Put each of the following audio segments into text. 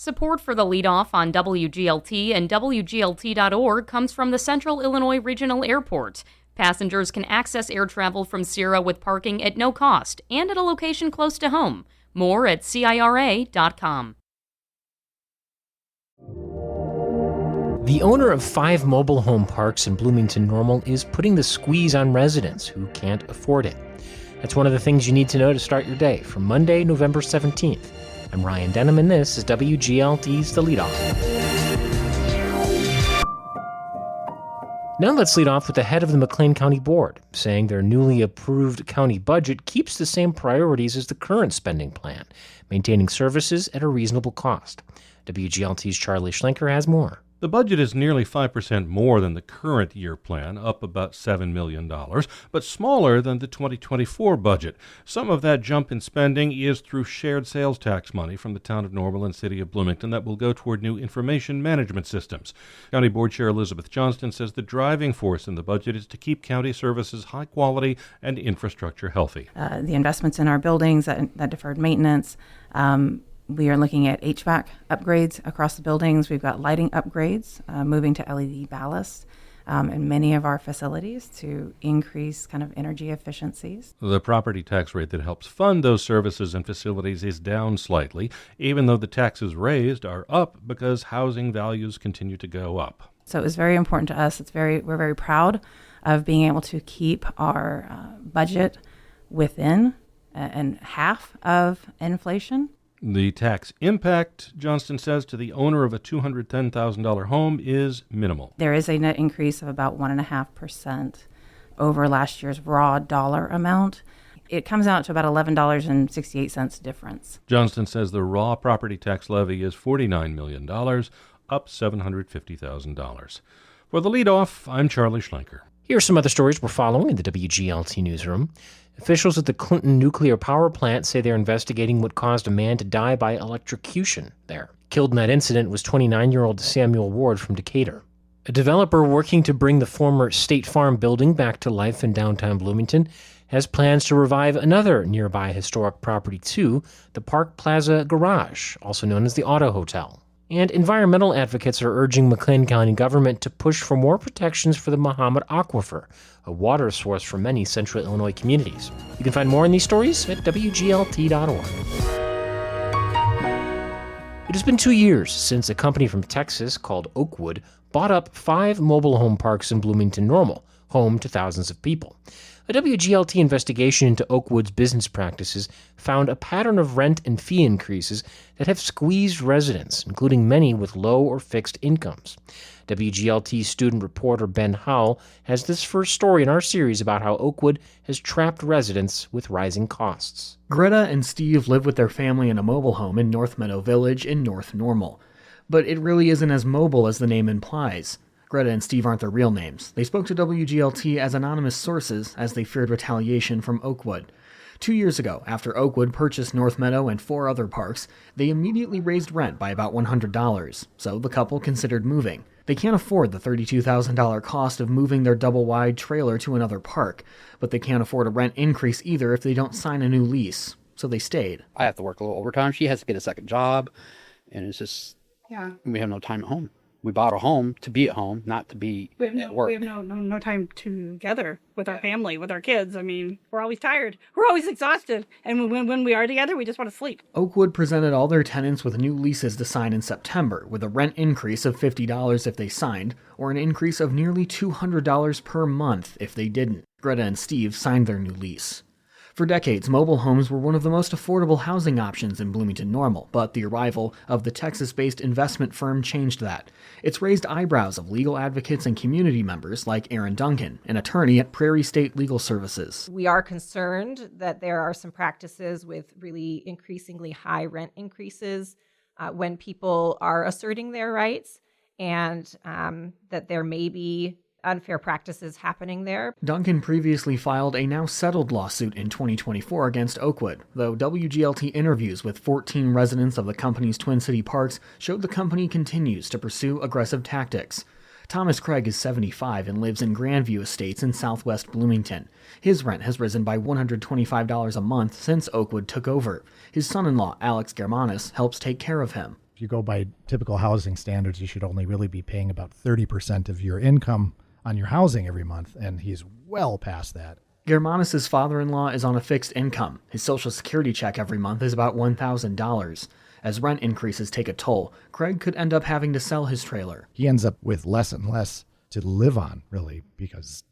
Support for the Leadoff on WGLT and WGLT.org comes from the Central Illinois Regional Airport. Passengers can access air travel from Sierra with parking at no cost and at a location close to home. More at CIRA.com. The owner of 5 mobile home parks in Bloomington Normal is putting the squeeze on residents who can't afford it. That's one of the things you need to know to start your day for Monday, November 17th. I'm Ryan Denham, and this is WGLT's The Leadoff. Now let's lead off with the head of the McLean County Board, saying their newly approved county budget keeps the same priorities as the current spending plan, maintaining services at a reasonable cost. WGLT's Charlie Schlenker has more. The budget is nearly 5% more than the current year plan, up about $7 million, but smaller than the 2024 budget. Some of that jump in spending is through shared sales tax money from the town of Normal and city of Bloomington that will go toward new information management systems. County Board Chair Elizabeth Johnston says the driving force in the budget is to keep county services high quality and infrastructure healthy. The investments in our buildings, that deferred maintenance, we are looking at HVAC upgrades across the buildings. We've got lighting upgrades, moving to LED ballast in many of our facilities to increase kind of energy efficiencies. The property tax rate that helps fund those services and facilities is down slightly, even though the taxes raised are up because housing values continue to go up. So it was very important to us. We're very proud of being able to keep our budget within and half of inflation. The tax impact, Johnston says, to the owner of a $210,000 home is minimal. There is a net increase of about 1.5% over last year's raw dollar amount. It comes out to about $11.68 difference. Johnston says the raw property tax levy is $49 million, up $750,000. For the leadoff, I'm Charlie Schlenker. Here are some other stories we're following in the WGLT newsroom. Officials at the Clinton nuclear power plant say they're investigating what caused a man to die by electrocution there. Killed in that incident was 29-year-old Samuel Ward from Decatur. A developer working to bring the former State Farm building back to life in downtown Bloomington has plans to revive another nearby historic property too, the Park Plaza Garage, also known as the Auto Hotel. And environmental advocates are urging McLean County government to push for more protections for the Mahomet Aquifer, a water source for many central Illinois communities. You can find more on these stories at WGLT.org. It has been 2 years since a company from Texas called Oakwood bought up 5 mobile home parks in Bloomington Normal, home to thousands of people. A WGLT investigation into Oakwood's business practices found a pattern of rent and fee increases that have squeezed residents, including many with low or fixed incomes. WGLT student reporter Ben Howell has this first story in our series about how Oakwood has trapped residents with rising costs. Greta and Steve live with their family in a mobile home in North Meadow Village in North Normal. But it really isn't as mobile as the name implies. Greta and Steve aren't their real names. They spoke to WGLT as anonymous sources as they feared retaliation from Oakwood. 2 years ago, after Oakwood purchased North Meadow and 4 other parks, they immediately raised rent by about $100, so the couple considered moving. They can't afford the $32,000 cost of moving their double-wide trailer to another park, but they can't afford a rent increase either if they don't sign a new lease, so they stayed. I have to work a little overtime. She has to get a second job, and it's just, we have no time at home. We bought a home to be at home, not to be at work. We have no time together with our family, with our kids. I mean, we're always tired. We're always exhausted. And when we are together, we just want to sleep. Oakwood presented all their tenants with new leases to sign in September, with a rent increase of $50 if they signed, or an increase of nearly $200 per month if they didn't. Greta and Steve signed their new lease. For decades, mobile homes were one of the most affordable housing options in Bloomington Normal, but the arrival of the Texas-based investment firm changed that. It's raised eyebrows of legal advocates and community members like Aaron Duncan, an attorney at Prairie State Legal Services. We are concerned that there are some practices with really increasingly high rent increases when people are asserting their rights, and that there may be unfair practices happening there. Duncan previously filed a now settled lawsuit in 2024 against Oakwood, though WGLT interviews with 14 residents of the company's Twin City parks showed the company continues to pursue aggressive tactics. Thomas Craig is 75 and lives in Grandview Estates in southwest Bloomington. His rent has risen by $125 a month since Oakwood took over. His son-in-law, Alex Germanis, helps take care of him. If you go by typical housing standards, you should only really be paying about 30% of your income on your housing every month, and he's well past that. Germanis' father-in-law is on a fixed income. His Social Security check every month is about $1,000. As rent increases take a toll, Craig could end up having to sell his trailer. He ends up with less and less to live on, really, because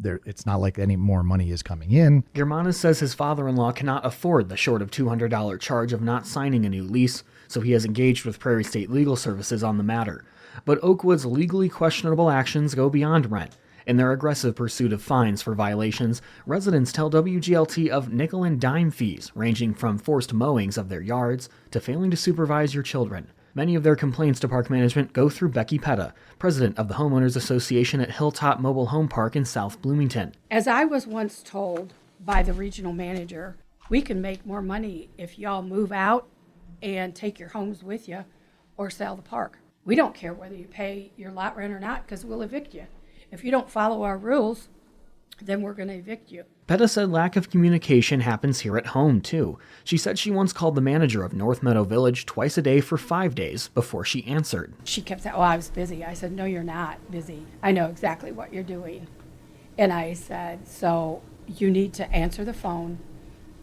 it's not like any more money is coming in. Germanis says his father-in-law cannot afford the short of $200 charge of not signing a new lease, so he has engaged with Prairie State Legal Services on the matter. But Oakwood's legally questionable actions go beyond rent. In their aggressive pursuit of fines for violations, residents tell WGLT of nickel and dime fees, ranging from forced mowings of their yards to failing to supervise your children. Many of their complaints to park management go through Becky Petta, president of the Homeowners Association at Hilltop Mobile Home Park in South Bloomington. As I was once told by the regional manager, we can make more money if y'all move out and take your homes with you or sell the park. We don't care whether you pay your lot rent or not because we'll evict you. If you don't follow our rules, then we're going to evict you. Petta said lack of communication happens here at home, too. She said she once called the manager of North Meadow Village twice a day for 5 days before she answered. She kept saying, I was busy. I said, no, you're not busy. I know exactly what you're doing. And I said, so you need to answer the phone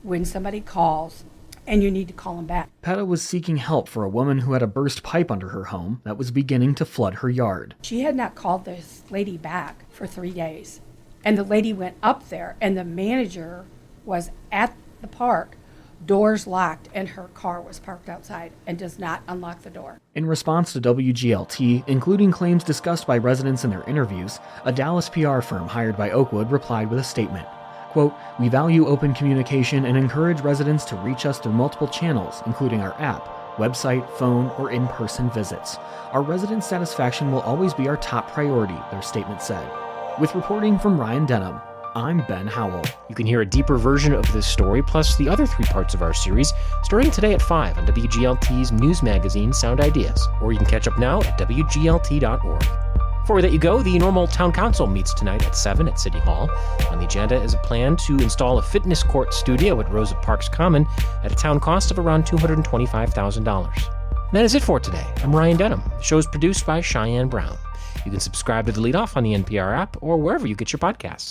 when somebody calls, and you need to call them back. Petta was seeking help for a woman who had a burst pipe under her home that was beginning to flood her yard. She had not called this lady back for 3 days. And the lady went up there, and the manager was at the park, doors locked, and her car was parked outside and does not unlock the door. In response to WGLT, including claims discussed by residents in their interviews, a Dallas PR firm hired by Oakwood replied with a statement. Quote, "We value open communication and encourage residents to reach us through multiple channels, including our app, website, phone, or in-person visits. Our resident satisfaction will always be our top priority," their statement said. With reporting from Ryan Denham, I'm Ben Howell. You can hear a deeper version of this story, plus the other 3 parts of our series, starting today at 5 on WGLT's news magazine, Sound Ideas, or you can catch up now at WGLT.org. Before we let you go, the Normal Town Council meets tonight at 7 at City Hall. On the agenda is a plan to install a fitness court studio at Rosa Parks Common at a town cost of around $225,000. That is it for today. I'm Ryan Denham. The show is produced by Cheyenne Brown. You can subscribe to The Leadoff on the NPR app or wherever you get your podcasts.